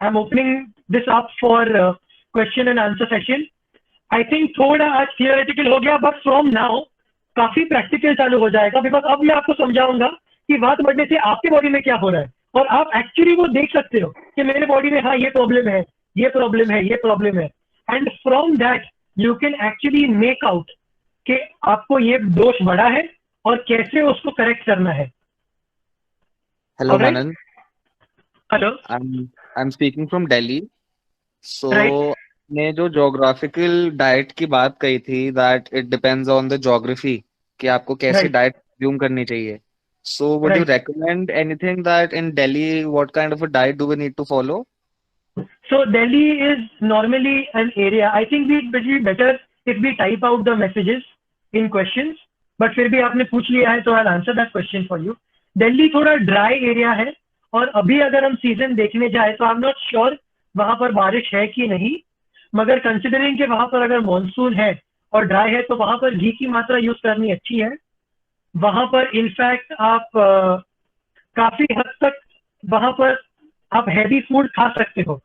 I'm opening this up for question and answer session. I think थोड़ा आज theoretical हो गया, but from now काफी practical चालू हो जाएगा, because अब मैं आपको समझाऊंगा कि वात बढ़ने से आपके बॉडी में क्या हो रहा है, और आप एक्चुअली वो देख सकते हो कि मेरे बॉडी में हाँ ये प्रॉब्लम है, ये प्रॉब्लम है, ये प्रॉब्लम है, and from that you can actually make out कि आपको ये दोष बढ़ा है और कैसे उसको करेक्ट करना है. Hello, alright. Manan. Hello. I'm speaking from Delhi. So, right. ने जो geographical diet की बात कही थी that it depends on the geography कि आपको कैसी राइट. diet consume करनी चाहिए. So, would you right. recommend anything that in Delhi, what kind of a diet do we need to follow? So Delhi is normally an area. I think we would be better if we type out the messages in questions. But फिर भी आपने पूछ लिया है तो I'll answer that question for you. Delhi थोड़ा dry area है, और अभी अगर हम सीजन देखने जाए तो आई एम नॉट श्योर वहां पर बारिश है कि नहीं, मगर कंसिडरिंग कि वहां पर अगर मॉनसून है और ड्राई है तो वहां पर घी की मात्रा यूज करनी अच्छी है. वहां पर इनफैक्ट आप काफी हद तक वहां पर आप हैवी फूड खा सकते हो,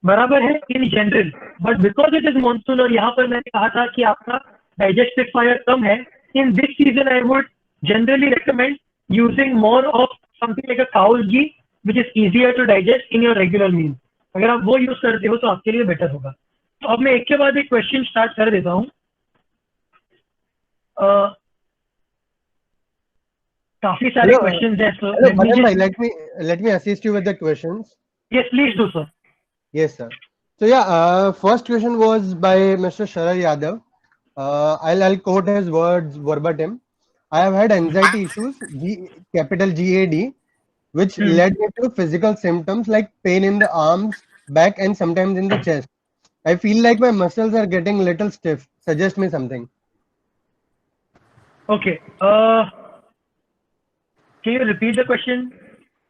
बराबर है in general. But because it is monsoon और यहाँ पर मैंने कहा था कि आपका डाइजेस्टिव फायर कम है, in this season I would generally recommend using more of something like a cow's ghee which is easier to digest in your regular meal. अगर आप वो यूज करते हो तो आपके लिए बेटर होगा. तो अब मैं एक के बाद एक क्वेश्चन स्टार्ट कर देता हूँ. काफी सारे क्वेश्चंस हैं, सो hello, Manan bhai, let me assist you with the questions. Yes please do sir. Yes, sir. So yeah, first question was by Mr. Sharad Yadav. I'll quote his words verbatim. I have had anxiety issues, capital GAD, which led me to physical symptoms like pain in the arms, back, and sometimes in the chest. I feel like my muscles are getting little stiff. Suggest me something. Okay. Can you repeat the question?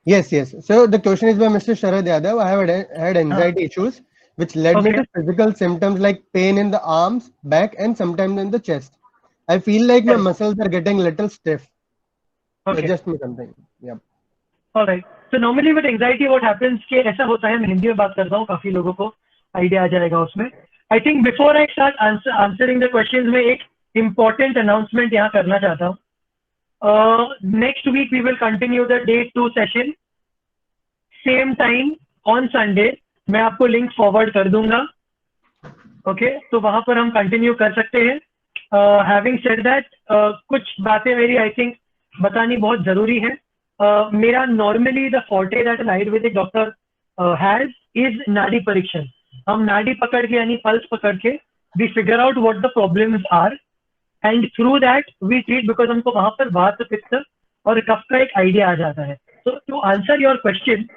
Yes, yes. So the question is by Mr. Sharad Yadav. I have had anxiety issues, which led me to physical symptoms like pain in the arms, back, and sometimes in the chest. I feel like my muscles are getting little stiff. Suggest me something. Yeah. All right. So normally with anxiety what happens कि ऐसा होता है, मैं हिंदी में बात करता हूँ, काफी लोगों को आइडिया आ जाएगा उसमें. I think before I start answering the questions, मैं एक important announcement यहाँ करना चाहता हूँ. Next week we will continue the day 2 session, same time on Sunday. मैं आपको लिंक फॉरवर्ड कर दूंगा. ओके, तो वहां पर हम कंटिन्यू कर सकते हैं. हैविंग सेड दैट, कुछ बातें मेरी आई थिंक बतानी बहुत जरूरी है. मेरा normally the forte that an ayurvedic doctor has is nadi parikshan. हम नाड़ी पकड़ के यानी पल्स पकड़ के we figure out what the problems are, and through that we treat, because हमको वहां पर वात, पित्त और कफ का एक आइडिया आ जाता है. तो to answer your question,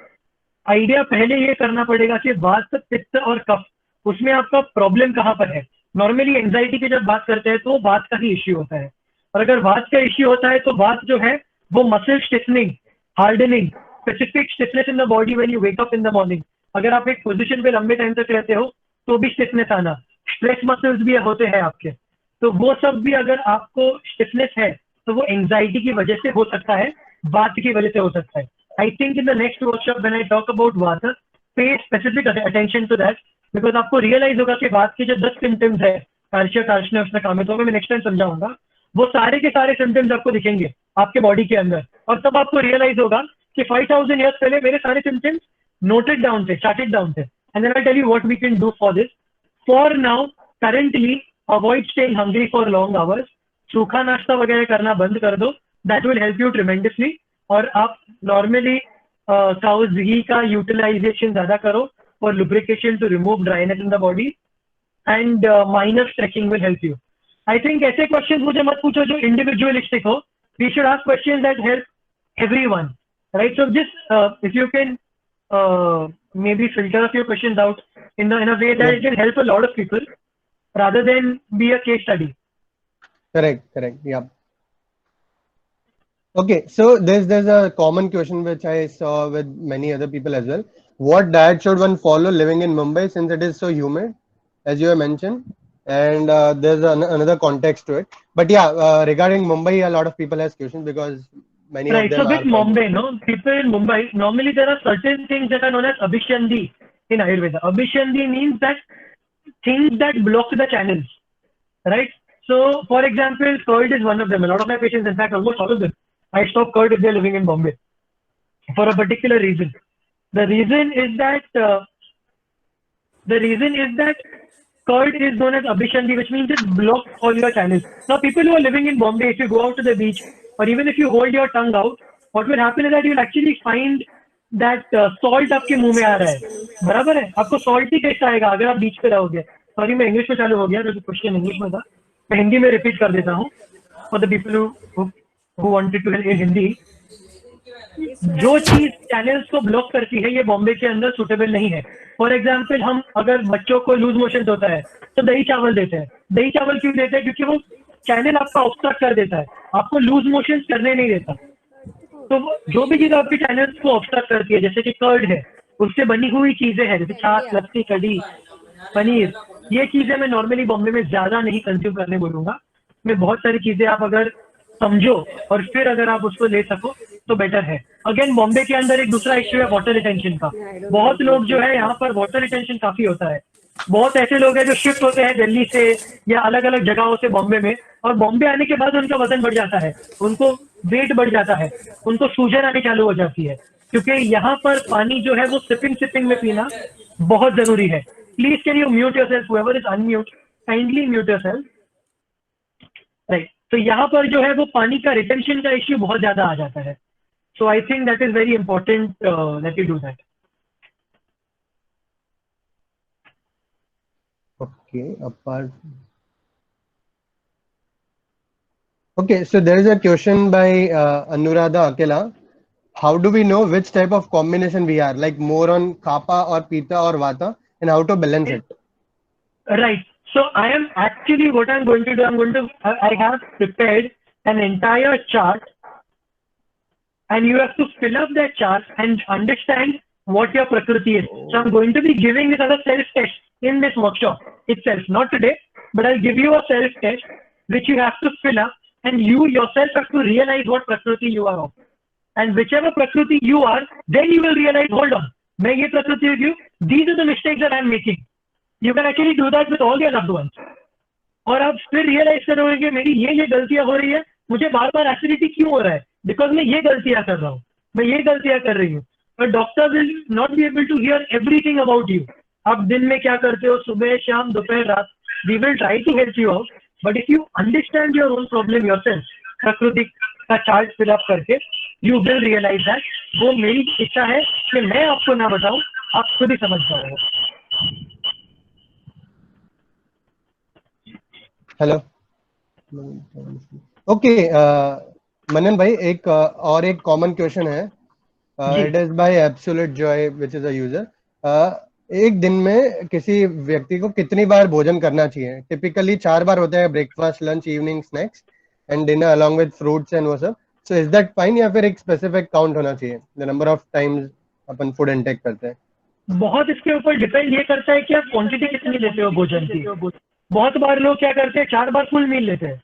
idea पहले ये करना पड़ेगा कि वात, पित्त और कफ, उसमें आपका प्रॉब्लम कहाँ पर है. नॉर्मली एंजाइटी की जब बात करते हैं तो वात का ही इश्यू होता है, और अगर वात का इश्यू होता है तो वात जो है वो muscle stiffening, hardening, specific stiffness in the body when you wake up in the morning. अगर आप एक पोजीशन पे लंबे टाइम तक रहते हो तो भी स्टिफनेस आना, स्ट्रेच मसल्स भी होते हैं आपके, तो वो सब भी अगर आपको स्टिफनेस है तो वो एंजाइटी की वजह से हो सकता है, वात की वजह से हो सकता है. I think in the next workshop when I talk about Vata, pay specific attention to that, because आपको realize होगा कि वात के जो 10 symptoms है, कार्शिया, कार्शने, उसने काम है, तो मैं नेक्स्ट टाइम समझाऊंगा, वो सारे के सारे symptoms आपको दिखेंगे आपके बॉडी के अंदर, और तब आपको रियलाइज होगा कि 5000 years पहले मेरे सारे symptoms noted down थे, charted down थे, and then I'll tell you what we can do for this. For now, currently, avoid staying hungry for long hours. सूखा नाश्ता वगैरह करना बंद कर दो, that will help you tremendously. और आप नॉर्मली काउज घी का यूटिलाइजेशन ज्यादा करो for lubrication to remove dryness in the body, and minor stretching will help you. I think ऐसे क्वेश्चंस मुझे मत पूछो जो इंडिविजुअलिस्टिक हो. We should ask questions that help everyone, right? So just if you can maybe filter a few questions out in a way that it can help a lot of people rather than be a case study. Correct. Yeah. Okay, so there's a common question which I saw with many other people as well. What diet should one follow living in Mumbai since it is so humid, as you have mentioned, and there's another context to it. But yeah, regarding Mumbai, a lot of people has questions because many of them So with Mumbai, no, people in Mumbai, normally there are certain things that are known as abhishandi, in Ayurveda. Abhisandhi means that things that block the channels, right? So, for example, curd is one of them. A lot of my patients, in fact, almost all of them, I stop curd if they're living in Bombay for a particular reason. The reason is that curd is known as Abhisandhi, which means it blocks all your channels. Now, people who are living in Bombay, if you go out to the beach, or even if you hold your tongue out, what will happen is that you'll actually find that salt आपके मुंह में आ रहा है, बराबर है? आपको salt ही कैसे आएगा अगर आप बीच पे रहोगे? Sorry, मैं इंग्लिश में चालू हो गया, तो क्वेश्चन इंग्लिश में था, मैं हिंदी में रिपीट कर देता हूँ for the people who wanted to hear in Hindi. जो चीज चैनल्स को ब्लॉक करती है ये बॉम्बे के अंदर सुटेबल नहीं है. फॉर एग्जाम्पल, हम अगर बच्चों को लूज मोशन होता है तो दही चावल देते हैं. दही चावल क्यों देते हैं? क्योंकि वो चैनल आपका ऑब्स्ट्रक्ट कर देता है, आपको लूज मोशन करने नहीं देता. तो जो भी चीज आपके चैनल्स को ऑब्स्ट्रक्ट करती है, जैसे कि कर्ड है, उससे बनी हुई चीजें हैं, जैसे छाछ, लस्सी, कढ़ी, पनीर, ये चीजें मैं नॉर्मली बॉम्बे में ज्यादा नहीं कंज्यूम करने बोलूंगा. मैं बहुत सारी चीजें आप अगर समझो और फिर अगर आप उसको ले सको तो बेटर है. अगेन, बॉम्बे के अंदर एक दूसरा इश्यू है वाटर रिटेंशन का. बहुत लोग जो है यहाँ पर वाटर रिटेंशन काफी होता है. बहुत ऐसे लोग हैं जो शिफ्ट होते हैं दिल्ली से या अलग अलग जगहों से बॉम्बे में, और बॉम्बे आने के बाद उनका वजन बढ़ जाता है, उनको वेट बढ़ जाता है, उनको सूजन आनी चालू हो जाती है, क्योंकि यहाँ पर पानी जो है वो सिपिंग में पीना बहुत जरूरी है. Please can you mute yourself, whoever is unmute, kindly mute yourself. Right. तो यहाँ पर जो है वो पानी का रिटेंशन का इश्यू बहुत ज्यादा आ जाता है. So I think that is very important that you do that. Okay, apart. Okay, so there is a question by Anuradha Akela. How do we know which type of combination we are, like more on Kapha or Pitta or Vata, and how to balance it? Right. So I am actually, what I'm going to do, I have prepared an entire chart, and you have to fill up that chart and understand what your Prakriti is. So I'm going to be giving this as a self-test in this workshop itself, not today, but I'll give you a self-test which you have to fill up, and you yourself have to realize what Prakriti you are of. And whichever Prakriti you are, then you will realize, hold on, मैं ये Prakriti हूँ, these are the mistakes that I'm making. You can actually do that with all your loved ones. और आप फिर realise करोगे कि मेरी ये गलतियां हो रही है, मुझे बार बार एसिडिटी क्यों हो रहा है, बिकॉज मैं ये गलतियां कर रहा हूँ, मैं ये गलतियां कर रही हूँ. पर doctor will not be able to hear everything about you. आप दिन में क्या करते हो, सुबह, शाम, दोपहर, रात, we will try to help you out, but if you understand your own problem yourself, प्रकृति का चार्ट फिल अप करके, यू विल रियलाइज दैट. वो मेरी इच्छा है कि मैं आपको ना बताऊं, आप खुद ही समझ पाओगे. हेलो. ओके, मनन भाई, एक और एक कॉमन क्वेश्चन है. It is by absolute Joy which is a user. एक दिन में किसी व्यक्ति को कितनी बार भोजन करना चाहिए? टिपिकली 4 बार होता है, breakfast, lunch, evening snacks and dinner along with fruits and वो सब. सो इज दैट फाइन, या फिर एक स्पेसिफिक काउंट होना चाहिए, the number of times upon food intake करते हैं? बहुत इसके ऊपर डिपेंड ये करता है कि आप क्वांटिटी कितनी लेते हो भोजन की. बहुत बार लोग क्या करते हैं, 4 बार फुल मील लेते हैं.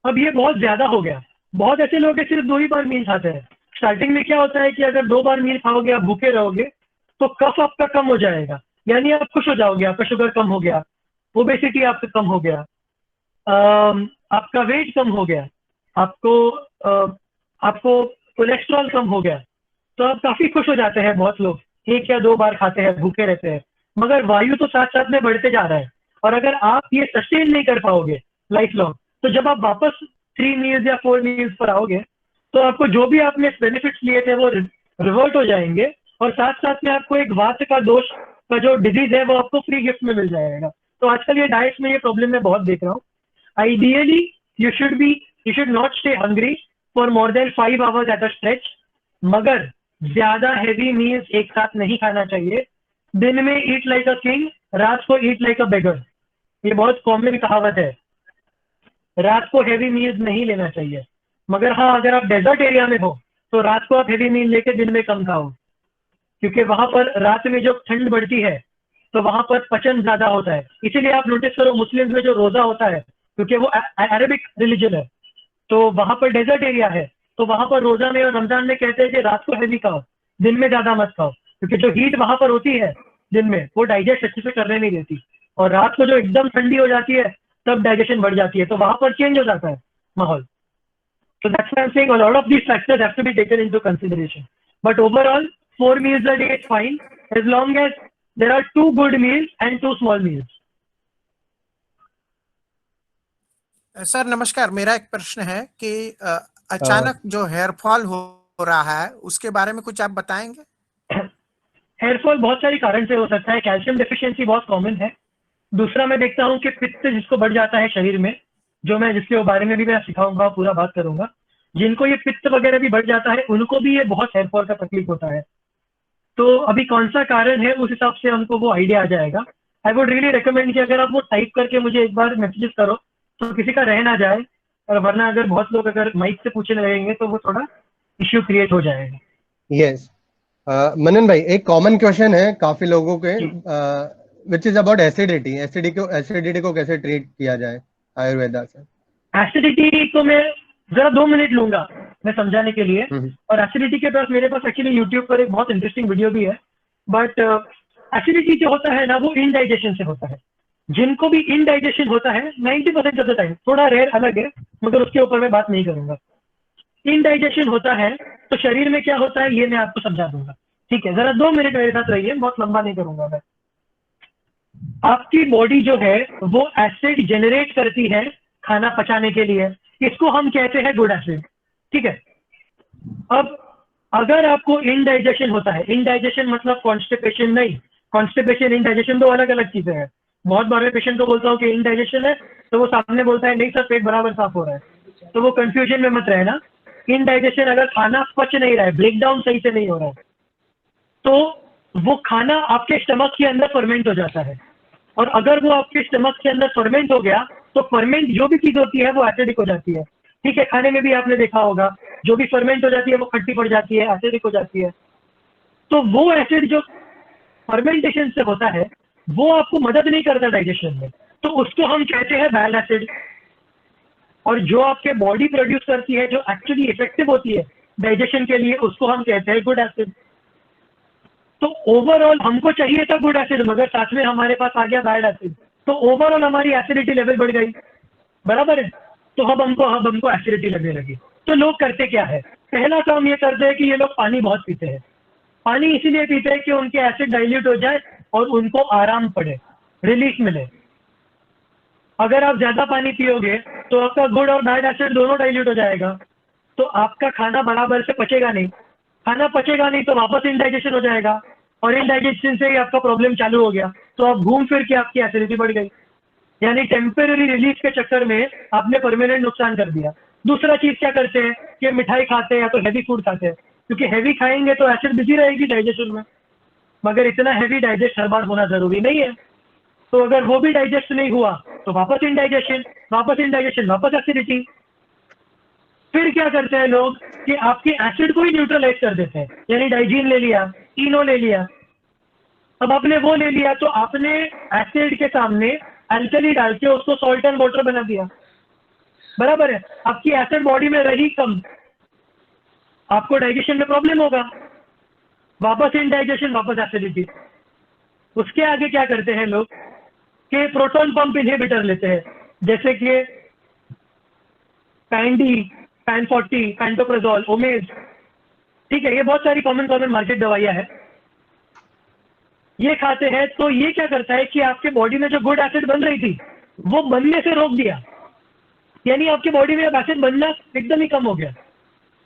अब ये बहुत ज्यादा हो गया. बहुत ऐसे लोग हैं सिर्फ 2 ही बार मील खाते हैं. स्टार्टिंग में क्या होता है कि अगर 2 बार मील खाओगे, आप भूखे रहोगे, तो कफ आपका कम हो जाएगा, यानी आप खुश हो जाओगे, आपका शुगर कम हो गया, ओबेसिटी आपका कम हो गया, आपका वेट कम हो गया, आपको कोलेस्ट्रॉल कम हो गया, तो आप काफी खुश हो जाते हैं. बहुत लोग 1 या 2 बार खाते हैं, भूखे रहते हैं, मगर वायु तो साथ साथ में बढ़ते जा रहा है. और अगर आप ये सस्टेन नहीं कर पाओगे लाइफ लॉन्ग, तो जब आप वापस 3 मील्स या 4 मील्स पर आओगे, तो आपको जो भी आपने बेनिफिट्स लिए थे वो रिवर्ट हो जाएंगे, और साथ साथ में आपको एक वात का दोष का जो डिजीज है वो आपको फ्री गिफ्ट में मिल जाएगा. तो आजकल ये डाइट में ये प्रॉब्लम मैं बहुत देख रहा हूँ. Ideally you should not stay hungry for more than 5 hours at a stretch, मगर ज्यादा हैवी मील्स एक साथ नहीं खाना चाहिए. दिन में ईट लाइक अ किंग, रात को ईट लाइक अ बेगर. ये बहुत कॉमन कहावत है. रात को हैवी मील्स नहीं लेना चाहिए, मगर हाँ, अगर आप डेजर्ट एरिया में हो तो रात को आप हैवी मील लेके दिन में कम खाओ, क्योंकि वहां पर रात में जो ठंड बढ़ती है तो वहां पर पचन ज्यादा होता है. इसीलिए आप नोटिस करो, मुस्लिम में जो रोजा होता है, क्योंकि वो अरेबिक रिलीजन है, तो वहां पर डेजर्ट एरिया है, तो वहां पर रोजा में और रमजान में कहते हैं कि रात को हैवी खाओ, दिन में ज्यादा मत खाओ, क्योंकि जो हीट वहां पर होती है दिन में, वो डाइजेस्ट अच्छे से करने नहीं देती, और रात को जो एकदम ठंडी हो जाती है तब डाइजेशन बढ़ जाती है, तो वहां पर चेंज हो जाता है माहौल. So that's why I'm saying a lot of these factors have to be taken into consideration. But overall, 4 meals a day is fine as long as there are 2 good meals and 2 small meals. Sir नमस्कार, मेरा एक प्रश्न है कि अचानक जो hair fall हो रहा है उसके बारे में कुछ आप बताएंगे? हेयर फॉल बहुत सारी कारण से हो सकता है. कैल्शियम डेफिशिएंसी बहुत कॉमन है. दूसरा मैं देखता हूँ कि पित्त जिसको बढ़ जाता है शरीर में, जो मैं जिसके बारे में भी मैं सिखाऊंगा, पूरा बात करूंगा. जिनको ये पित्त वगैरह भी बढ़ जाता है उनको भी ये बहुत हेयर फॉल का तकलीफ होता है. तो अभी कौन सा कारण है उस हिसाब से हमको वो आइडिया आ जाएगा. आई वुड रियली रिकमेंड कि अगर आप वो टाइप करके मुझे एक बार मैसेजेस करो तो किसी का रह ना जाए, और वरना अगर बहुत लोग अगर माइक से पूछने लगेंगे तो वो थोड़ा इश्यू क्रिएट हो जाएगा. यस मनन भाई, एक कॉमन क्वेश्चन है काफी लोगों के, which is about acidity. Acidity को कैसे ट्रीट किया जाए आयुर्वेदा से? एसिडिटी को मैं जरा 2 मिनट लूंगा मैं समझाने के लिए. और एसिडिटी के पास मेरे पास एक्चुअली यूट्यूब पर एक बहुत इंटरेस्टिंग वीडियो भी है. बट एसिडिटी जो होता है ना, वो इनडाइजेशन से होता है. जिनको भी इनडाइजेशन होता है 90% ऑफ द टाइम, थोड़ा रेयर अलग है मगर उसके ऊपर मैं बात नहीं करूंगा. इनडाइजेशन होता है तो शरीर में क्या होता है ये मैं आपको समझा दूंगा. ठीक है, जरा 2 मिनट मेरे साथ रहिए, बहुत लंबा नहीं करूंगा मैं. आपकी बॉडी जो है वो एसिड जनरेट करती है खाना पचाने के लिए. इसको हम कहते हैं गुड एसिड. ठीक है. अब अगर आपको इनडाइजेशन होता है, इनडाइजेशन मतलब कॉन्स्टिपेशन नहीं, कॉन्स्टिपेशन इनडाइजेशन दो अलग अलग चीजें हैं. बहुत बार मैं पेशेंट को बोलता हूँ कि इनडाइजेशन है तो वो सामने बोलता है नहीं सर पेट बराबर साफ हो रहा है. तो वो कंफ्यूजन में मत रहना. इनडाइजेशन अगर खाना पच नहीं रहा है, ब्रेक डाउन सही से नहीं हो रहा है, तो वो खाना आपके स्टमक के अंदर फर्मेंट हो जाता है. और अगर वो आपके स्टमक के अंदर फर्मेंट हो गया तो फर्मेंट जो भी चीज होती है वो एसिडिक हो जाती है. ठीक है, खाने में भी आपने देखा होगा जो भी फर्मेंट हो जाती है वो खट्टी पड़ जाती है, एसिडिक हो जाती है. तो वो एसिड जो फर्मेंटेशन से होता है वो आपको मदद नहीं करता डाइजेशन में, तो उसको हम कहते हैं बैड एसिड. और जो आपके बॉडी प्रोड्यूस करती है जो एक्चुअली इफेक्टिव होती है डाइजेशन के लिए, उसको हम कहते हैं गुड एसिड. तो ओवरऑल हमको चाहिए था गुड एसिड, मगर साथ में हमारे पास आ गया बैड एसिड, तो ओवरऑल हमारी एसिडिटी लेवल बढ़ गई. बराबर है. तो अब हमको एसिडिटी लगने लगी. तो लोग करते क्या है, पहला काम ये करते हैं कि ये लोग पानी बहुत पीते हैं. पानी इसीलिए पीते हैं कि उनके एसिड डाइल्यूट हो जाए और उनको आराम पड़े, रिलीफ मिले. अगर आप ज्यादा पानी पियोगे तो आपका गुड और बैड एसिड दोनों डाइल्यूट हो जाएगा, तो आपका खाना बराबर से पचेगा नहीं. खाना पचेगा नहीं तो वापस इनडाइजेशन हो जाएगा, और इनडाइजेशन से ही आपका प्रॉब्लम चालू हो गया. तो आप घूम फिर के आपकी एसिडिटी बढ़ गई. यानी टेम्पररी रिलीफ के चक्कर में आपने परमानेंट नुकसान कर दिया. दूसरा चीज क्या करते हैं कि मिठाई खाते हैं या तो हैवी फूड खाते हैं, क्योंकि हैवी खाएंगे तो एसिड बिजी रहेगी डाइजेशन में, मगर इतना हैवी डाइजेस्ट हर बार होना जरूरी नहीं है. तो अगर वो भी डाइजेस्ट नहीं हुआ तो वापस इनडाइजेशन, वापस एसिडिटी. फिर क्या करते हैं लोग कि आपके एसिड को ही न्यूट्रलाइज कर देते हैं. यानी डाइजीन ले लिया, इनो ले लिया. अब आपने वो ले लिया तो आपने एसिड के सामने अल्कली डाल के उसको सॉल्ट एंड वाटर बना दिया. बराबर है. आपकी एसिड बॉडी में रही कम, आपको डाइजेशन में प्रॉब्लम होगा, वापस इनडाइजेशन, वापस एसिडिटी. उसके आगे क्या करते हैं लोग कि प्रोटॉन पंप इनहिबिटर लेते हैं, जैसे कि पैंडी, पैन 40, पैंटोप्राजोल, ओमेज. ठीक है, ये बहुत सारी कॉमन मार्केट दवाइयां हैं. ये खाते हैं तो ये क्या करता है कि आपके बॉडी में जो गुड एसिड बन रही थी वो बनने से रोक दिया. यानी आपके बॉडी में अब एसिड बनना एकदम ही कम हो गया.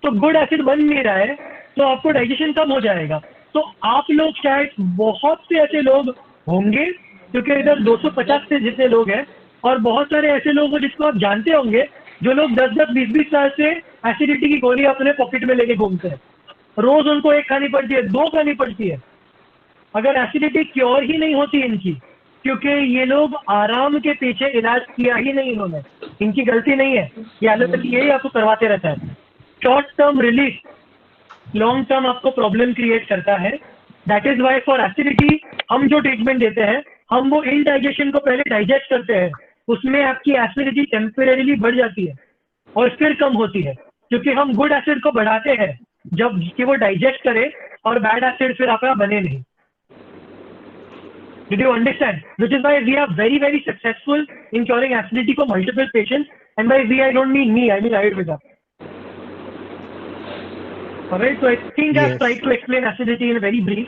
तो गुड एसिड बन नहीं रहा है तो आपको डाइजेशन कम हो जाएगा. तो आप लोग शायद बहुत से ऐसे लोग होंगे, क्योंकि इधर 250 से जितने लोग हैं, और बहुत सारे ऐसे लोग हैं जिसको आप जानते होंगे जो लोग 10-10, 20-20 साल से एसिडिटी की गोली अपने पॉकेट में लेके घूमते हैं. रोज उनको 1 खानी पड़ती है, 2 खानी पड़ती है. अगर एसिडिटी क्योर ही नहीं होती इनकी, क्योंकि ये लोग आराम के पीछे इलाज किया ही नहीं इन्होंने. इनकी गलती नहीं है, ये एलोपैथी यही आपको करवाते रहता है. Short term relief long term आपको प्रॉब्लम क्रिएट करता है. That is why for acidity हम जो ट्रीटमेंट देते हैं, हम वो इनडाइजेशन को पहले डाइजेस्ट करते हैं. उसमें आपकी एसिडिटी टेम्परेरीली बढ़ जाती है और फिर कम होती है, क्योंकि हम गुड एसिड को बढ़ाते हैं जब कि वो डाइजेस्ट करे और बैड एसिड फिर आपका बने नहीं. Did you understand? Which is why we are very, very successful in curing acidity for multiple patients. And by we, I don't mean me, I mean Ayurveda. Alright, so I think I've Yes. tried to explain acidity in a very brief.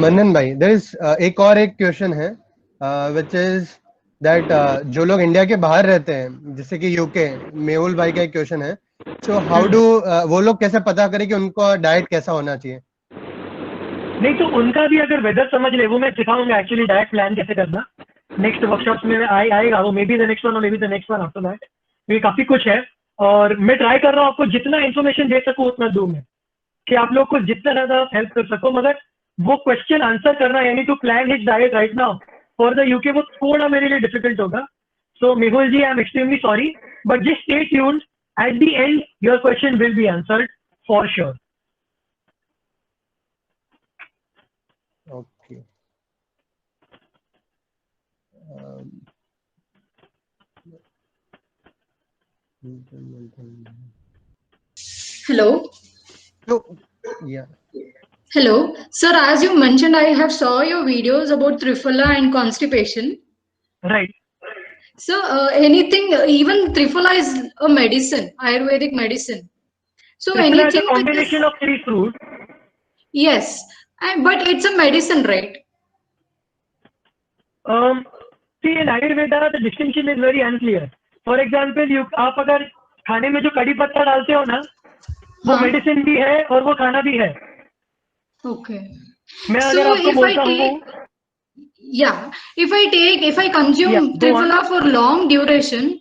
मनन भाई, there is एक और एक question है which is that जो लोग India के बाहर रहते हैं जैसे कि यूके, मेहुल भाई का एक क्वेश्चन है, so how do वो लोग कैसे पता करें कि उनको डाइट कैसा होना चाहिए? नहीं तो उनका भी अगर वेदर समझ ले, वो मैं सिखाऊंगा एक्चुअली डाइट प्लान कैसे करना नेक्स्ट वर्कशॉप्स में आएगा वो, maybe the next one और maybe the next one after that. ये काफी कुछ है और मैं ट्राई कर रहा हूँ आपको जितना इन्फॉर्मेशन दे सकूँ उतना दूं मैं, कि आप लोग को जितना ज्यादा हेल्प कर सको। मगर वो क्वेश्चन आंसर करना यानी to plan his diet right now for the UK वो थोड़ा मेरे लिए डिफिकल्ट होगा। So Mehul ji, I am extremely sorry, but just stay tuned, at the end your question will be answered for sure. Okay. Hello. So, yeah. Hello. Sir, as you mentioned, I have saw your videos about Triphala and constipation. Right. So, anything, even Triphala is a medicine, Ayurvedic medicine. So, Triphala is a anything with this, combination of 3 fruits. yes, but it's a medicine, right? See, in Ayurveda, the distinction is very unclear. For example, आप अगर खाने में जो कड़ी पत्ता डालते हो ना, वो हाँ. मेडिसिन भी है और वो खाना भी है। Okay. मैं So, अगर आपको if I बोलता हूँ, take, yeah, if I consume Yeah, go on. Triphala for long duration,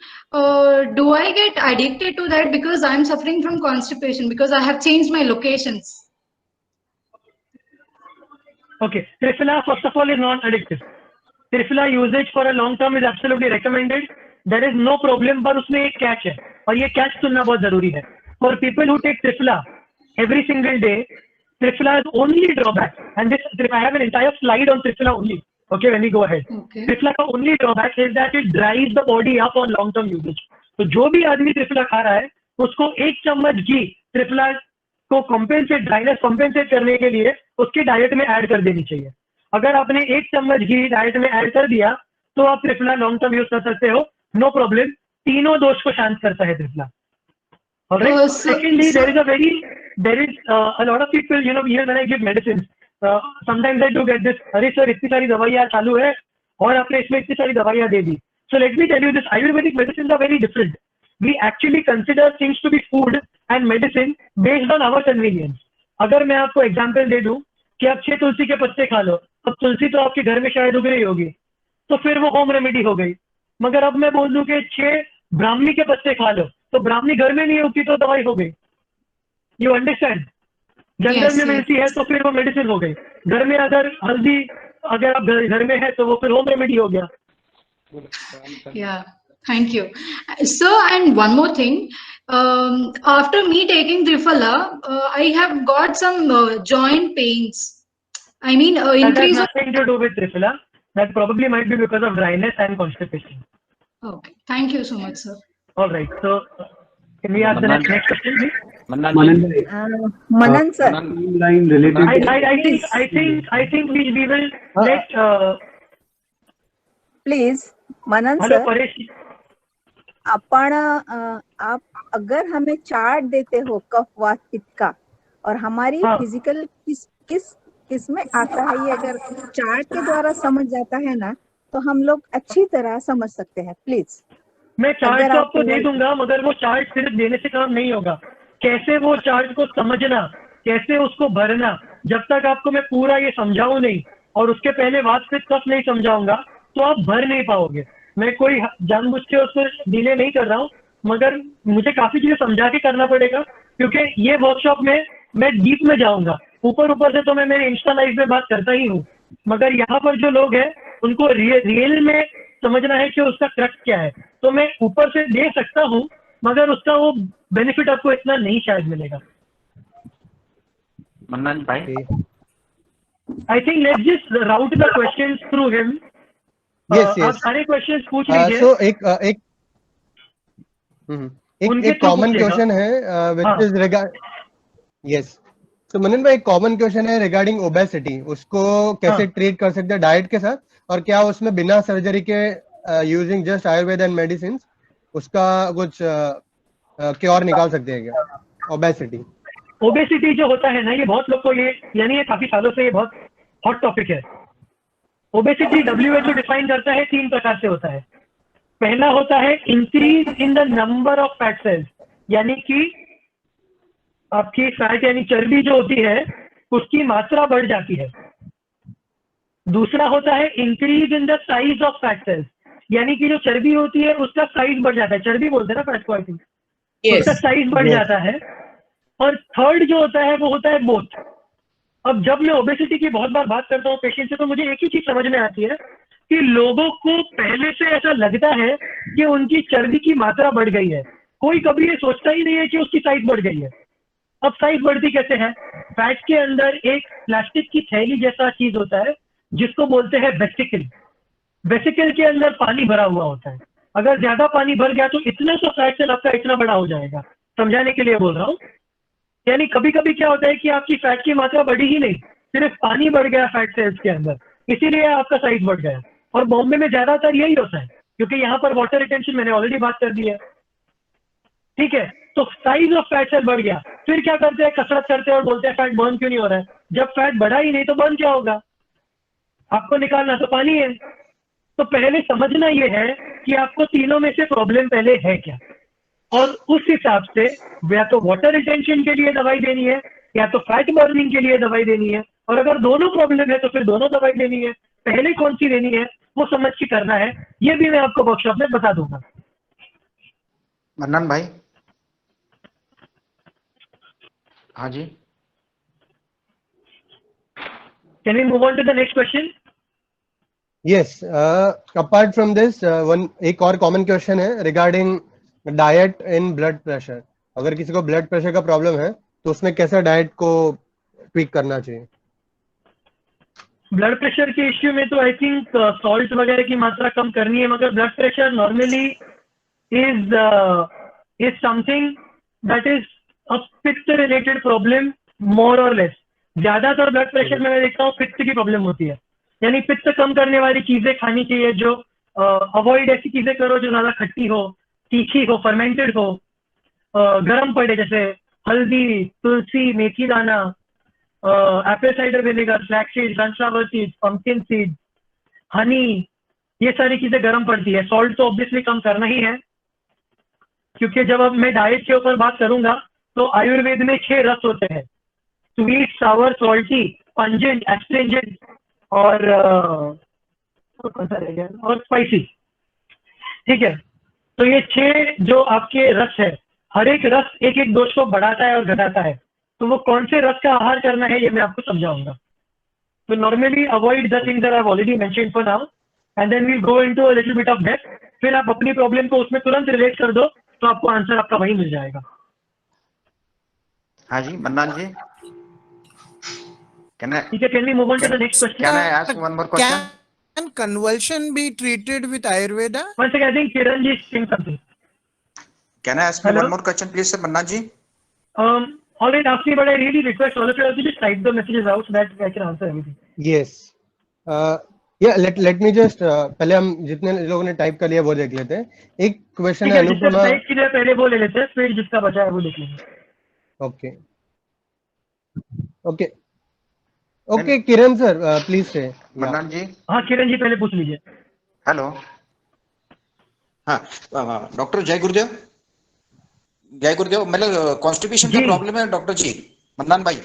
do I get addicted to that because I'm suffering from constipation because I have changed my locations? okay, Triphala first of all is non-addictive. Triphala usage for a long term is absolutely recommended. There is no problem, पर उसमें एक catch है और ये catch सुनना बहुत जरूरी है. For people who take Triphala every single day, Triphala is only drawback, and this I have an entire slide on Triphala only. Okay, when we go ahead. Okay. Triphala का only drawback is that it dries the body up on long term usage. तो जो भी आदमी Triphala खा रहा है, उसको 1 चम्मच घी Triphala को ड्राइनेस कॉम्पेंसेट करने के लिए उसके डाइट में ऐड कर देनी चाहिए। अगर आपने 1 चम्मच घी डाइट में ऐड कर दिया तो आप Triphala लॉन्ग टर्म यूज कर सकते हो, नो प्रॉब्लम। तीनों दोष को शांत करता है Triphala। Alright. Secondly, there is a lot of people, you know, even when I give medicines, sometimes I do get this, अरे सर इतनी सारी दवाइयाँ चालू है और आपने इसमें इतनी सारी दवाइयाँ दे दी। So let me tell you this, Ayurvedic medicines are very different. We actually consider things to be food and medicine based on our convenience. अगर मैं आपको एग्जाम्पल दे दूं कि आप 6 तुलसी के पत्ते खा लो, अब तुलसी तो आपके घर में शायद उग रही होगी, तो फिर वो होम रेमेडी हो गई। मगर अब मैं बोल दूं कि 6 ब्राह्मी के पत्ते खा लो, तो ब्राह्मी घर में नहीं उगती तो दवाई हो गई। You understand? जंगल में मिलती है तो फिर वो मेडिसिन हो गई। घर में अगर हल्दी अगर आप घर में है तो वो फिर होम रेमेडी हो गया। Yeah, thank you. So, and one more thing, after me taking Triphala, I have got some joint pains. I mean, That has increase of. nothing to do with Triphala. That probably might be because of dryness and constipation. Okay, thank you so much, sir. All right. So, can we ask the next question, please? Manan sir. Line related. I think we will let. Please Manan hello sir, Paresh. अपन आप अगर हमें chart देते हो कफ वात पित्त का और हमारी हाँ। फिजिकल किस में आता है, ये अगर चार्ट के द्वारा समझ जाता है ना तो हम लोग अच्छी तरह समझ सकते हैं। प्लीज मैं चार्ट अगर तो आप आपको दे दूंगा, मगर वो चार्ट सिर्फ देने से काम नहीं होगा। कैसे वो चार्ट को समझना, कैसे उसको भरना, जब तक आपको मैं पूरा ये समझाऊं नहीं और उसके पहले वात पित्त कफ नहीं समझाऊंगा तो आप भर नहीं पाओगे। मैं कोई जानबूझ के उसको डिले नहीं कर रहा हूँ, मगर मुझे काफी चीजें समझा के करना पड़ेगा क्योंकि ये वर्कशॉप में मैं डीप में जाऊंगा। ऊपर से तो मैं मेरे इंस्टा लाइव में बात करता ही हूँ, मगर यहाँ पर जो लोग हैं उनको रियल में समझना है कि उसका क्रक्स क्या है। तो मैं ऊपर से दे सकता हूँ मगर उसका वो बेनिफिट आपको इतना नहीं शायद मिलेगा। मन्नन भाई, I think let's just route the questions through him. Yes, yes. आप सारे क्वेश्चंस पूछ लीजिए। So एक कॉमन क्वेश्चन है which is regard, yes, तो मनीन भाई, एक कॉमन क्वेश्चन है रिगार्डिंग ओबेसिटी, उसको कैसे ट्रीट कर सकते हैं डाइट के साथ, और क्या उसमें बिना सर्जरी के using just Ayurveda and medicine उसका कुछ क्योर निकाल सकते हैं क्या ओबेसिटी? ओबेसिटी जो होता है ना, ये बहुत लोग को ये, यानी ये काफी सालों से ये बहुत हॉट टॉपिक है। ओबेसिटी WHO डिफाइन करता है 3 प्रकार से होता है। पहला होता है increase in the number of fat cells, यानी कि आपकी फैट यानी चर्बी जो होती है उसकी मात्रा बढ़ जाती है। दूसरा होता है increase in the size of fat cells, यानी कि जो चर्बी होती है उसका साइज बढ़ जाता है। चर्बी बोलते हैं ना फैट को, आई थिंक, उसका साइज बढ़ जाता है। और थर्ड जो होता है वो होता है बोथ। अब जब मैं ओबेसिटी की बहुत बार बात करता हूँ पेशेंट से, तो मुझे एक ही चीज समझ में आती है कि लोगों को पहले से ऐसा लगता है कि उनकी चर्बी की मात्रा बढ़ गई है। कोई कभी ये सोचता ही नहीं है कि उसकी साइज बढ़ गई है। अब साइज बढ़ती कैसे है? फैट के अंदर एक प्लास्टिक की थैली जैसा चीज होता है जिसको बोलते हैं वेसिकल। वेसिकल के अंदर पानी भरा हुआ होता है। अगर ज्यादा पानी भर गया तो इतना सा फैट सेल आपका इतना बड़ा हो जाएगा। समझाने के लिए बोल रहा हूँ। यानी कभी कभी क्या होता है कि आपकी फैट की मात्रा बढ़ी ही नहीं, सिर्फ पानी बढ़ गया फैट सेल्स के अंदर, इसीलिए आपका साइज बढ़ गया। और बॉम्बे में ज्यादातर यही होता है क्योंकि यहाँ पर वाटर रिटेंशन मैंने ऑलरेडी बात कर दी है। ठीक है, तो साइज ऑफ फैट सेल बढ़ गया, फिर क्या करते हैं, कसरत करते हैं और बोलते हैं फैट बर्न क्यों नहीं हो रहा है। जब फैट बढ़ा ही नहीं तो बर्न क्या होगा? आपको निकालना तो पानी है। तो पहले समझना ये है कि आपको तीनों में से प्रॉब्लम पहले है क्या, और उस हिसाब से या तो वाटर रिटेंशन के लिए दवाई देनी है या तो फैट बर्निंग के लिए दवाई देनी है। और अगर दोनों प्रॉब्लम है तो फिर दोनों दवाई देनी है। पहले कौन सी देनी है वो समझ के करना है, ये भी मैं आपको वर्कशॉप में बता दूंगा। मन्नान भाई। हाँ जी। Can we move on to the next question? Yes, apart from this one एक और कॉमन क्वेश्चन है regarding diet in blood pressure. अगर किसी को ब्लड प्रेशर का प्रॉब्लम है तो उसमें कैसा डाइट को ट्विक करना चाहिए? ब्लड प्रेशर के इश्यू में तो आई थिंक सॉल्ट वगैरह की मात्रा कम करनी है, मगर blood pressure normally is something that is a पित्त रिलेटेड प्रॉब्लम मोर और लेस। ज्यादातर ब्लड प्रेशर में मैं देखता हूँ पित्त की प्रॉब्लम होती है, यानी पित्त कम करने वाली चीजें खानी चाहिए। जो अवॉइड ऐसी चीजें करो जो ज्यादा खट्टी हो, तीखी हो, फर्मेंटेड हो, गर्म पड़े, जैसे हल्दी, तुलसी, मेथी दाना, Apple cider vinegar, flax seed, sunflower seed, pumpkin seed, Honey, ये सारी चीजें गर्म पड़ती है। सॉल्ट तो ऑब्वियसली कम करना ही है, क्योंकि जब अब मैं डाइट के ऊपर बात करूंगा तो आयुर्वेद में 6 रस होते हैं: स्वीट, सावर, सॉल्टी, पंजेंट, एस्ट्रिंजेंट और कौन सा रह गया, और स्पाइसी। ठीक है, तो ये 6 जो आपके रस है, हर एक रस एक एक दोष को बढ़ाता है और घटाता है। तो वो कौन से रस का आहार करना है ये मैं आपको समझाऊंगा। तो normally avoid the things that I have already mentioned for now and then we go into a little bit of depth. फिर आप अपनी प्रॉब्लम को उसमें तुरंत रिलेट कर दो तो आपको आंसर आपका वही मिल जाएगा। हाँ जी मन्नान जी। ठीक है, can we move on to the next question? Can I ask one more question? Can convulsion be treated with Ayurveda? One second, I think Kiran ji is saying something. Can I ask you one more question, please, sir, Mannaan ji? All right, ask me, but I really request all of you also just type the messages out so that I can answer everything. Yes. Yeah, let me just पहले हम जितने लोगों ने type कर लिया वो देख लेते हैं। एक क्वेश्चन है अनुपमा। टाइप किया पहले वो ले लेते हैं, फिर जिसका बचा है वो देख लेंगे। Okay okay okay, Kiran sir please से। मन्नान जी। हाँ किरण जी पहले पूछ लीजिए। हेलो। हाँ डॉक्टर जय गुरुदेव। जय गुरुदेव। मतलब कॉन्स्टिपेशन का प्रॉब्लम है डॉक्टर जी, मन्नान भाई।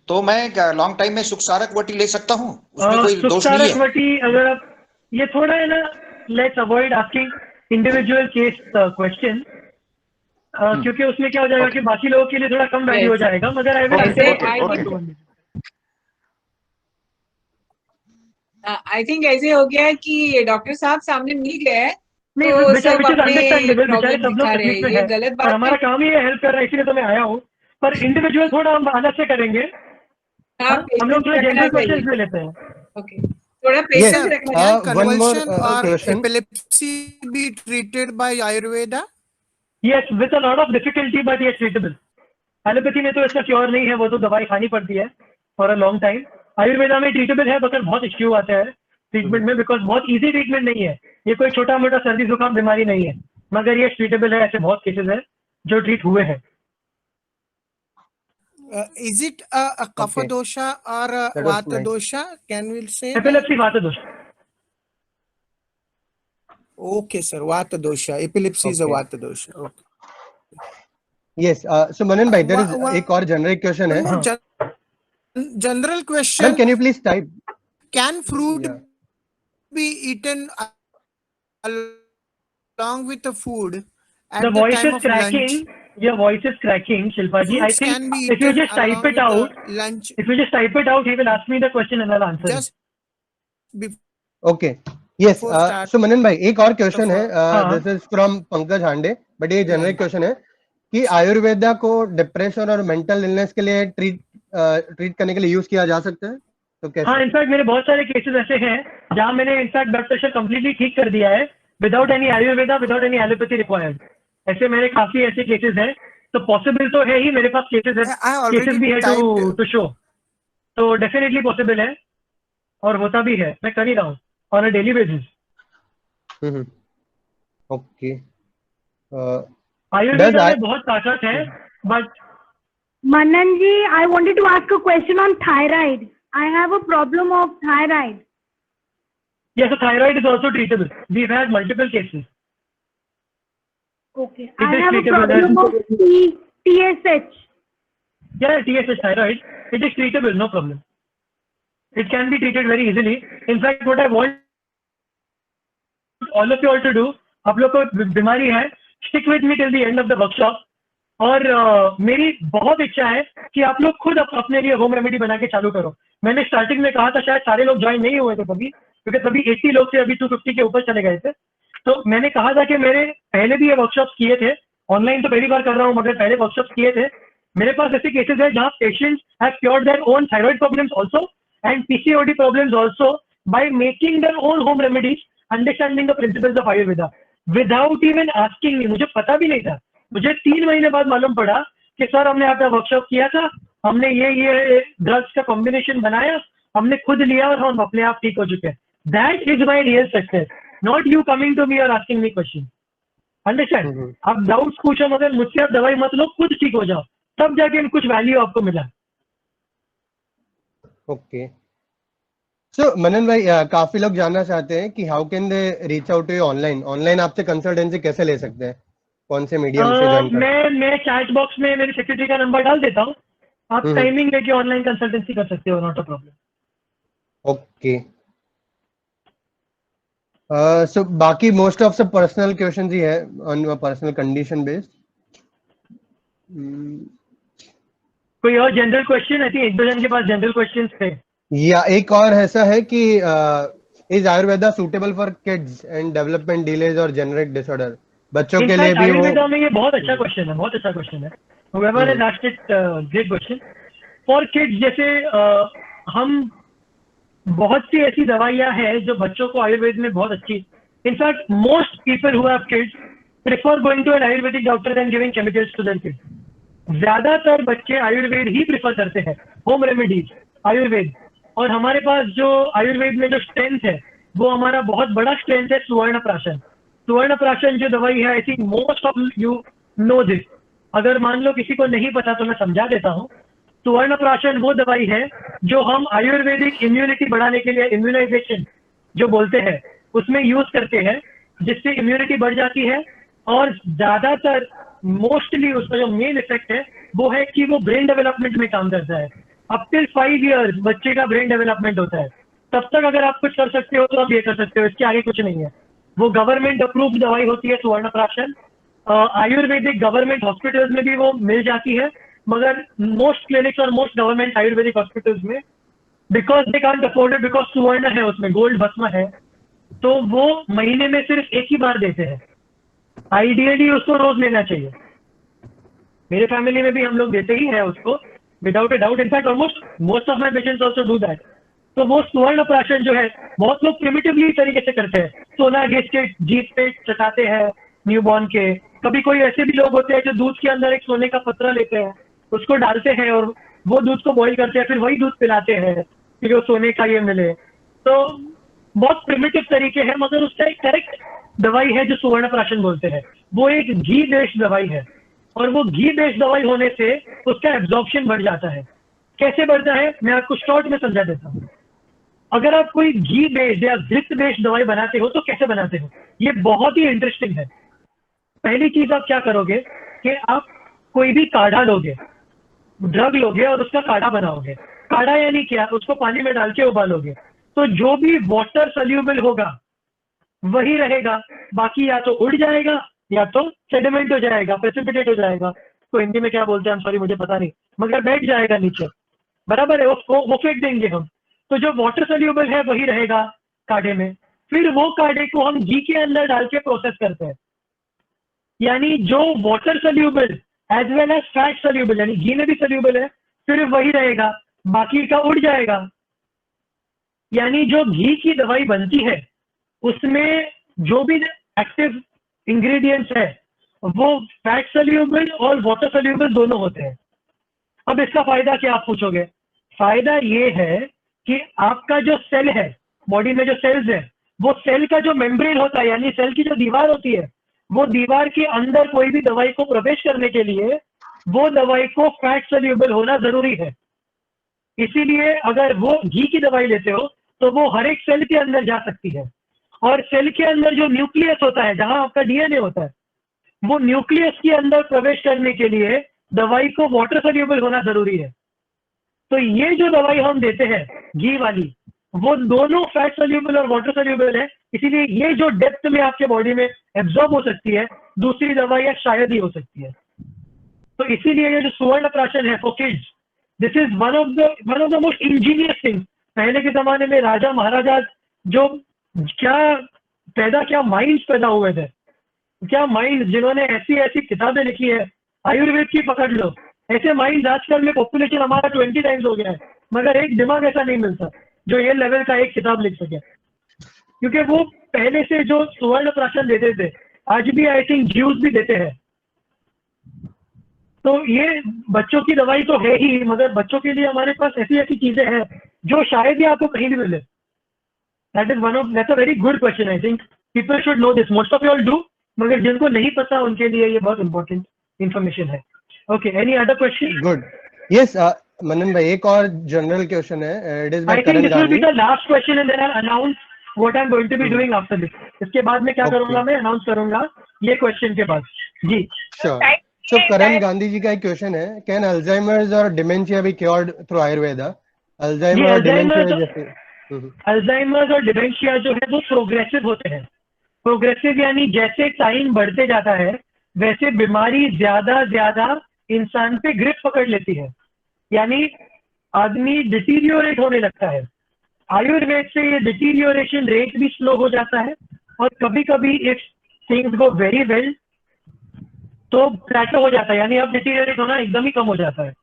तो मैं लॉन्ग टाइम में सुखसारक वटी ले सकता हूँ, उसमें कोई दोष नहीं है? सुखसारक वटी अगर आप, ये थोड़ा है ना, let's avoid asking individual case question, क्योंकि उसमें क्या हो जाएगा कि बाकी लोगों के लिए थोड़ा कम वैल्यू हो जाएगा। मगर आई थिंक ऐसे हो गया है कि डॉक्टर साहब सामने मिल गए हैं, नहीं, तो सब बेचारे अपने बेचारे सब प्रॉब्लम लोग दिखा रहे तकलीफ हैं। में ये है गलत और बात हमारा काम ही है हेल्प कर रहा है, इसलिए तो मैं आया हूँ। पर इंडिविजुअल थोड़ा हम अलग से करेंगे। हम लोग थोड़ा जनरल क्वेश्चंस ले लेते हैं। ओके, थोड़ा पेशेंस रखना है। Can convulsion or epilepsy be treated by Ayurveda? Yes, with a lot of difficulty, but yes, treatable. Allopathy में तो इसका क्योर नहीं है, वो तो दवाई खानी पड़ती है for a long time. Ayurveda में ट्रीटेबल है, मगर बहुत इश्यू आता है ट्रीटमेंट में, बिकॉज बहुत इजी ट्रीटमेंट नहीं है। ये कोई छोटा मोटा सर्दी जुकाम बीमारी नहीं है, मगर ये ट्रीटेबल है। ऐसे बहुत केसेस है जो ट्रीट हुए हैं। Is it a kapha Okay. dosha or a That was vata nice. dosha? Can we say? Epilepsy वात दोष। Okay, sir. Vata dosha. Epilepsy is a Okay. vata dosha. Okay. Yes. So Manan bhai, there is One एक और generic question है. more general Ma'am, question. can you please type? Can fruit Yeah. be eaten along with the food at The the voice time is of lunch? cracking. Your voice is cracking, Shilpa ji. I Fruits think can be if you eaten just type along it with out, the lunch if you just type it out, he will ask me the question and I'll answer it. just before Okay. Yes. start So Manan bhai, एक और question है. हाँ। This is from Pankaj Hande, but ये generic Right. question है कि आयुर्वेदा को depression और mental illness के लिए ट्रीट करने के लिए यूज किया जा सकता है, तो कैसे? हाँ, इनफैक्ट मेरे बहुत सारे केसेस ऐसे हैं जहाँ मैंने इनफैक्ट ब्लड प्रेशर कम्प्लीटली ठीक कर दिया है without any Ayurveda, without any allopathy required. ऐसे मेरे काफी ऐसे केसेस हैं, तो पॉसिबल तो है ही, मेरे पास केसेस है, I already केसेस भी है typed टू शो, तो डेफिनेटली पॉसिबल है और होता भी है। मैं कर ही रहा हूँ on a daily basis. Okay. Ayurveda में बहुत ताकत है, but Manan ji, I wanted to ask a question on thyroid. I have a problem of thyroid. yes, so thyroid is also treatable. We've had multiple cases. Okay. It I is have a treatable. problem of TSH. Yeah, TSH thyroid, it is treatable, no problem. It can be treated very easily. In fact, what I want all of you all to do, आप लोग को बीमारी है, stick with me till the end of the workshop. और मेरी बहुत इच्छा है कि आप लोग खुद अपने लिए होम रेमेडी बना के चालू करो। मैंने स्टार्टिंग में कहा था, शायद सारे लोग ज्वाइन नहीं हुए थे कभी, क्योंकि तभी 80 लोग थे, अभी 250 के ऊपर चले गए थे। तो मैंने कहा था कि मेरे पहले भी ये वर्कशॉप्स किए थे, ऑनलाइन तो पहली बार कर रहा हूँ, मगर पहले वर्कशॉप्स किए थे। मेरे पास ऐसे केसेस है जहाँ patients have cured their own thyroid problems also and PCOD problems also by making their own home remedies, understanding the principles of Ayurveda without even asking me. मुझे पता भी नहीं था, मुझे 3 महीने बाद मालूम पड़ा कि सर हमने आपका वर्कशॉप किया था, हमने ये ड्रग्स का कॉम्बिनेशन बनाया, हमने खुद लिया और हम अपने आप ठीक हो चुके हैं। That is my real success, not you coming to me और आस्किंग मी क्वेश्चन। अंडरस्टैंड? आप डाउट्स पूछो, मगर मुझसे आप दवाई मत लो, खुद ठीक हो जाओ, तब जाके कुछ वैल्यू आपको मिला। ओके। सो मनन भाई, काफी लोग जानना चाहते हैं कि how can they reach out to you online आपसे कंसल्टेंसी कैसे ले सकते हैं, कौन से मीडियम से ज्वाइन कर? मैं चैट बॉक्स में मेरी सेक्रेटरी का नंबर डाल देता हूँ, आप टाइमिंग लेके ऑनलाइन कंसल्टेंसी कर सकते हो, नॉट अ प्रॉब्लम। ओके। सो बाकी मोस्ट ऑफ सब पर्सनल क्वेश्चंस ही है ऑन पर्सनल कंडीशन बेस्ड। कोई और जनरल क्वेश्चन? आई थिंक 1-2 जन के पास जनरल क्वेश्चंस थे। या एक और ऐसा है कि is Ayurveda suitable for kids and development delays और जेनेटिक डिसऑर्डर? बच्चों के लिए भी आयुर्वेदा में ये बहुत अच्छा क्वेश्चन है, बहुत अच्छा क्वेश्चन है। Whoever has asked it, great question. For kids, जैसे हम बहुत सी ऐसी दवाइयाँ हैं जो बच्चों को आयुर्वेद में बहुत अच्छी, in fact most people who have kids prefer going to an ayurvedic doctor than giving chemicals to their kids. ज्यादातर बच्चे आयुर्वेद ही प्रेफर करते हैं, होम रेमेडीज आयुर्वेद। और हमारे पास जो आयुर्वेद में जो स्ट्रेंथ है, वो हमारा बहुत बड़ा स्ट्रेंथ है सुवर्ण प्राशन। सुवर्ण प्राशन जो दवाई है, I think most of you know this. अगर मान लो किसी को नहीं पता तो मैं समझा देता हूँ। सुवर्ण प्राशन वो दवाई है जो हम आयुर्वेदिक इम्यूनिटी बढ़ाने के लिए, इम्यूनाइजेशन जो बोलते हैं, उसमें यूज करते हैं, जिससे इम्यूनिटी बढ़ जाती है। और ज्यादातर मोस्टली उसका जो मेन इफेक्ट है वो है कि वो ब्रेन डेवलपमेंट में काम करता है। अप टिल 5 इयर्स बच्चे का ब्रेन डेवलपमेंट होता है, तब तक अगर आप कुछ कर सकते हो तो आप ये कर सकते हो, इसके आगे कुछ नहीं है। वो गवर्नमेंट अप्रूव्ड दवाई होती है सुवर्ण प्राशन। आयुर्वेदिक गवर्नमेंट हॉस्पिटल्स में भी वो मिल जाती है, मगर मोस्ट क्लिनिक्स और मोस्ट गवर्नमेंट आयुर्वेदिक हॉस्पिटल्स में, because they can't afford it, because सुवर्ण है उसमें, गोल्ड भस्म है, तो वो महीने में सिर्फ एक ही बार देते हैं। आइडियली उसको रोज लेना चाहिए। मेरे फैमिली में भी हम लोग देते ही हैं उसको without a doubt. In fact almost most of my patients also do that. तो वो सुवर्ण प्राशन जो है बहुत लोग प्रिमिटिवली तरीके से करते हैं, सोना घिस के जीभ पे चटाते हैं न्यूबॉर्न के। कभी कोई ऐसे भी लोग होते हैं जो दूध के अंदर एक सोने का पत्रा लेते हैं, उसको डालते हैं और वो दूध को बॉईल करते हैं, फिर वही दूध पिलाते हैं कि वो सोने का ये मिले। तो बहुत प्रिमिटिव तरीके हैं, मगर उसका एक करेक्ट दवाई है जो सुवर्ण प्राशन बोलते हैं। वो एक घी बेस्ड दवाई है, और वो घी बेस्ड दवाई होने से उसका एब्जॉर्प्शन बढ़ जाता है। कैसे बढ़ता है, मैं आपको शॉर्ट में समझा देता हूँ। अगर आप कोई घी बेस्ड या घृत बेस्ड दवाई बनाते हो तो कैसे बनाते हो, ये बहुत ही इंटरेस्टिंग है। पहली चीज आप क्या करोगे कि आप कोई भी काढ़ा लोगे, ड्रग लोगे और उसका काढ़ा बनाओगे। काढ़ा यानी क्या, उसको पानी में डाल के उबालोगे, तो जो भी वाटर सोल्यूबल होगा वही रहेगा, बाकी या तो उड़ जाएगा या तो सेडिमेंट हो जाएगा, प्रेसिपिटेट हो जाएगा। तो हिंदी में क्या बोलते हैं, सॉरी मुझे पता नहीं, मगर बैठ जाएगा नीचे, बराबर है, वो फेंक देंगे हम। तो जो वाटर सोल्यूबल है वही रहेगा काढ़े में। फिर वो काढ़े को हम घी के अंदर डाल के प्रोसेस करते हैं, यानी जो water soluble as well as fat soluble, यानी घी में भी सोल्यूबल है, सिर्फ वही रहेगा, बाकी का उड़ जाएगा। यानी जो घी की दवाई बनती है उसमें जो भी एक्टिव इंग्रेडिएंट्स है वो फैट सोल्यूबल और वाटर सोल्यूबल दोनों होते हैं। अब इसका फायदा क्या आप पूछोगे, फायदा ये है कि आपका जो सेल है, बॉडी में जो सेल्स है, वो सेल का जो मेम्ब्रेन होता है, यानी सेल की जो दीवार होती है, वो दीवार के अंदर कोई भी दवाई को प्रवेश करने के लिए वो दवाई को फैट सोल्यूबल होना जरूरी है। इसीलिए अगर वो घी की दवाई लेते हो तो वो हर एक सेल के अंदर जा सकती है, और सेल के अंदर जो न्यूक्लियस होता है, जहां आपका डीएनए होता है, वो न्यूक्लियस के अंदर प्रवेश करने के लिए दवाई को वाटर सोल्यूबल होना जरूरी है। तो ये जो दवाई हम देते हैं घी वाली, वो दोनों फैट सोल्यूबल और वाटर सोल्यूबल है, इसीलिए ये जो डेप्थ में आपके बॉडी में एब्जॉर्ब हो सकती है, दूसरी दवाइयां शायद ही हो सकती है। तो इसीलिए ये जो सुवर्ण प्राशन है for kids, this is one of the most Angénieux thing. पहले के जमाने में राजा महाराजा जो क्या माइंड्स पैदा हुए थे, क्या माइंड, जिन्होंने ऐसी ऐसी किताबें लिखी है, आयुर्वेद की पकड़ लो, ऐसे माइंड आजकल में पॉपुलेशन हमारा 20 टाइम्स हो गया है, मगर एक दिमाग ऐसा नहीं मिलता जो ये लेवल का एक किताब लिख सके। क्योंकि वो पहले से जो सुवर्ण प्राशन देते थे, आज भी आई थिंक ज्यूस भी देते हैं। तो ये बच्चों की दवाई तो है ही, मगर बच्चों के लिए हमारे पास ऐसी ऐसी चीजें हैं जो शायद ही आपको कहीं भी मिले। that's a very good question. I think people should know this. Most of you all do, मगर जिनको नहीं पता उनके लिए ये बहुत important information है। Okay, any other question? Good. Yes, मनन भाई एक और जनरल क्वेश्चन है. It is by I think Karan this will be Gandhi. the last question and then I'll announce what I'm going to be doing after this. इसके बाद में क्या करूंगा, मैं अनाउंस करूंगा ये क्वेश्चन के बाद। जी Sure. So करण गांधी जी का एक क्वेश्चन है, कैन अल्जाइमर्स और dementia be cured through Ayurveda? Alzheimer और डिमेंशिया जैसे अल्जाइमर्स और डिमेंशिया जो है वो प्रोग्रेसिव होते हैं। प्रोग्रेसिव यानी जैसे टाइम बढ़ते जाता है वैसे बीमारी ज्यादा इंसान पे ग्रिप पकड़ लेती है, यानी आदमी डिटीरियोरेट होने लगता है। आयुर्वेद से ये डिटीरियोरेशन रेट भी स्लो हो जाता है, और कभी कभी if things go very well तो प्लेटो हो जाता है, यानी अब डिटीरियोरेट होना एकदम ही कम हो जाता है।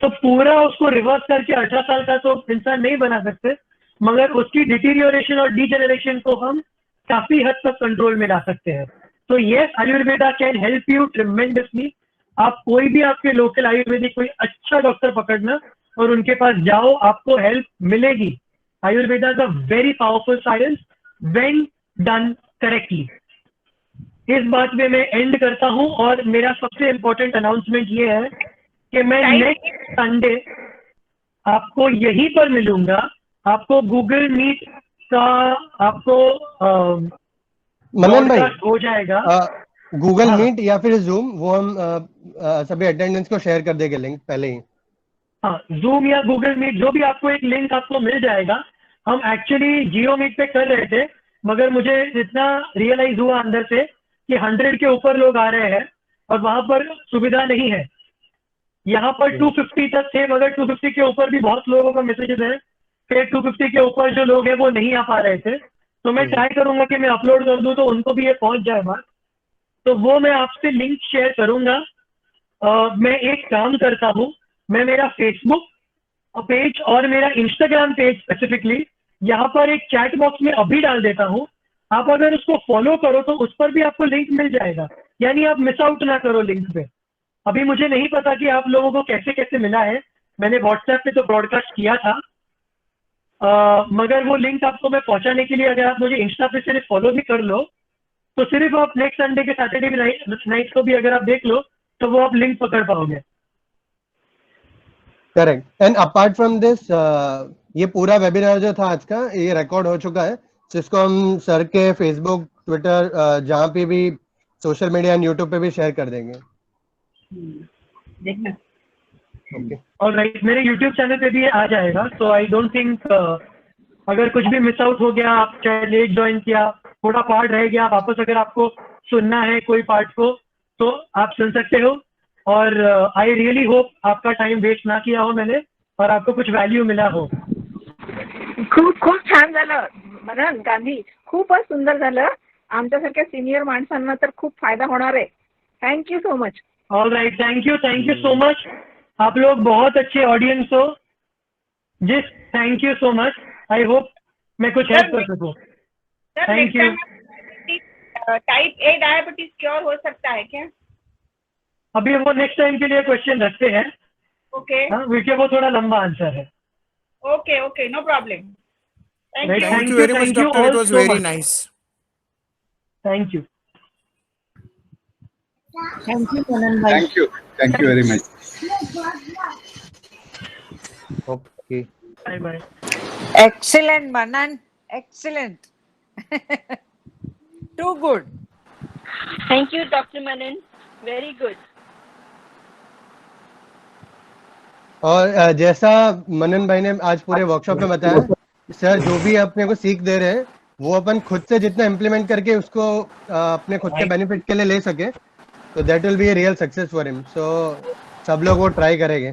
तो पूरा उसको रिवर्स करके 18 साल का तो इंसान नहीं बना सकते, मगर उसकी डिटीरियोरेशन और डीजेनरेशन को हम काफी हद तक कंट्रोल में ला सकते हैं। तो yes, Ayurveda can help you tremendously. आप कोई भी आपके लोकल आयुर्वेदिक कोई अच्छा डॉक्टर पकड़ना और उनके पास जाओ, आपको हेल्प मिलेगी। Ayurveda is a very powerful science when done correctly. इस बात में मैं एंड करता हूं, और मेरा सबसे इम्पोर्टेंट अनाउंसमेंट ये है कि मैं नेक्स्ट संडे आपको यहीं पर मिलूंगा। आपको गूगल मीट का आपको मनन भाई हो जाएगा, गूगल हाँ। मीट या फिर जूम, वो हम सभी अटेंडेंस को शेयर कर देंगे लिंक पहले ही। हाँ, जूम या गूगल मीट जो भी आपको एक लिंक आपको मिल जाएगा। हम एक्चुअली जियो मीट पे कर रहे थे, मगर मुझे इतना रियलाइज हुआ अंदर से कि 100 के ऊपर लोग आ रहे हैं और वहां पर सुविधा नहीं है। यहाँ पर 250 तक थे, मगर 250 के ऊपर भी बहुत लोगों का मैसेजेस है कि 250 के ऊपर जो लोग हैं वो नहीं आ पा रहे थे। तो मैं ट्राई करूंगा कि मैं अपलोड कर दूं तो उनको भी ये पहुंच जाए बात, तो वो मैं आपसे लिंक शेयर करूंगा। मैं एक काम करता हूँ, मैं मेरा फेसबुक पेज और मेरा इंस्टाग्राम पेज स्पेसिफिकली यहाँ पर एक चैट बॉक्स में अभी डाल देता हूँ। आप अगर उसको फॉलो करो तो उस पर भी आपको लिंक मिल जाएगा, यानी आप मिस आउट ना करो लिंक पे। अभी मुझे नहीं पता कि आप लोगों को कैसे कैसे मिला है, मैंने व्हाट्सएप पे तो ब्रॉडकास्ट किया था, मगर वो लिंक आपको मैं पहुंचाने के लिए अगर आप मुझे इंस्टा पे सिर्फ फॉलो भी कर लो, तो सिर्फ आप नेक्स्ट संडे के सैटरडे नाइट को भी अगर आप देख लो तो वो आप लिंक पकड़ पाओगे। Correct. And apart from this, ये पूरा वेबिनार जो था आज का, ये रिकॉर्ड हो चुका है, जिसको हम सर के फेसबुक, ट्विटर, जहाँ पे भी सोशल मीडिया एंड यूट्यूब पे भी शेयर कर देंगे। देखना। ओके, ऑलराइट, मेरे यूट्यूब चैनल पे भी आ जाएगा, तो आई डोंट थिंक अगर कुछ भी मिस आउट हो गया, आप चाहे लेट ज्वाइन किया, थोड़ा पार्ट रह गया, वापस अगर आपको सुनना है कोई पार्ट को तो आप सुन सकते हो। और आई रियली होप आपका टाइम वेस्ट ना किया हो मैंने, और आपको कुछ वैल्यू मिला हो। खूप खूप छान झालं मनन गांधी, खूपच सुंदर झालं. आमच्यासारख्या सिनियर माणसांना तर खूप फायदा होणार आहे. Thank you so much. Alright, thank you so much. आप लोग बहुत अच्छे ऑडियंस हो। जिस thank you so much. I hope मैं कुछ हेल्प कर सकूं। Thank you. Type A diabetes cure हो सकता है क्या? अभी वो नेक्स्ट टाइम के लिए क्वेश्चन रखते हैं। ओके क्योंकि वो थोड़ा लंबा आंसर है। Okay okay, no problem. Thank Right, you. Thank you very much, thank you doctor. It all was so very much. nice. Thank you. Thank you Manan भाई. Thank you very much. Okay, bye bye. Excellent, Manan. Excellent. Too good. Thank you, Dr. Manan. Very good. और जैसा मनन भाई ने आज पूरे workshop में बताया, sir जो भी अपने को सीख दे रहे हैं वो अपन खुद से जितना इम्प्लीमेंट करके उसको अपने खुद के बेनिफिट के लिए ले सके, तो that will be a real success for him. So सब लोग वो ट्राई करेंगे।